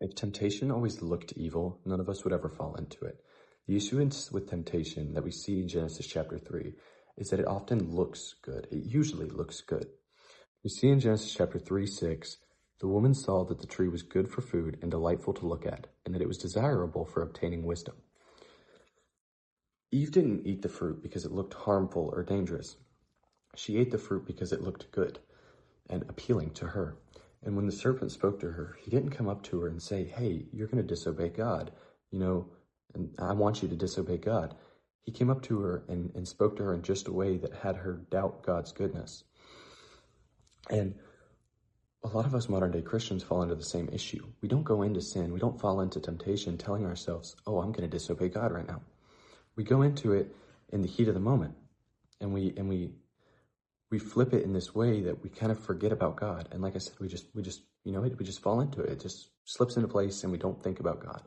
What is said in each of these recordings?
If temptation always looked evil, none of us would ever fall into it. The issue with temptation that we see in Genesis chapter 3 is that it often looks good. It usually looks good. We see in Genesis chapter 3:6, the woman saw that the tree was good for food and delightful to look at, and that it was desirable for obtaining wisdom. Eve didn't eat the fruit because it looked harmful or dangerous. She ate the fruit because it looked good and appealing to her. And when the serpent spoke to her, he didn't come up to her and say, hey, you're going to disobey God, and I want you to disobey God. He came up to her and spoke to her in just a way that had her doubt God's goodness. And a lot of us modern day Christians fall into the same issue. We don't go into sin. We don't fall into temptation telling ourselves, oh, I'm going to disobey God right now. We go into it in the heat of the moment, and we flip it in this way that we kind of forget about God. And like I said, we just fall into it. It just slips into place and we don't think about God.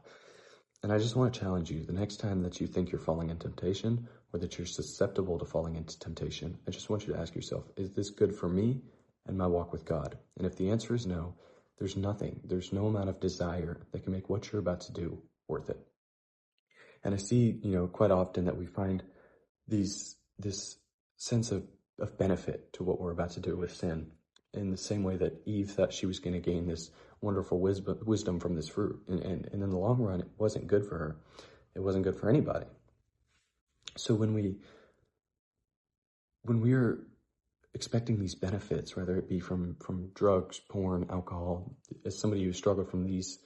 And I just want to challenge you, the next time that you think you're falling into temptation or that you're susceptible to falling into temptation, I just want you to ask yourself, is this good for me and my walk with God? And if the answer is no, there's no amount of desire that can make what you're about to do worth it. And I see, quite often that we find this sense of benefit to what we're about to do with sin, in the same way that Eve thought she was going to gain this wonderful wisdom from this fruit. And in the long run, it wasn't good for her. It wasn't good for anybody. So when we're expecting these benefits, whether it be from drugs, porn, alcohol, as somebody who struggled from these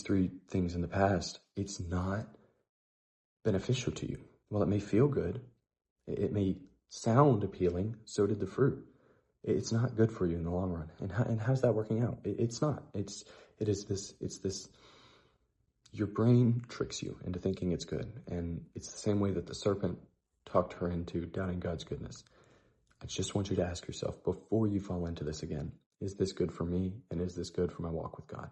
three things in the past, it's not beneficial to you. While it may feel good, it may sound appealing, so did the fruit. It's not good for you in the long run. And how's that working out? It's not. It's this, your brain tricks you into thinking it's good. And it's the same way that the serpent talked her into doubting God's goodness. I just want you to ask yourself, before you fall into this again, is this good for me? And is this good for my walk with God?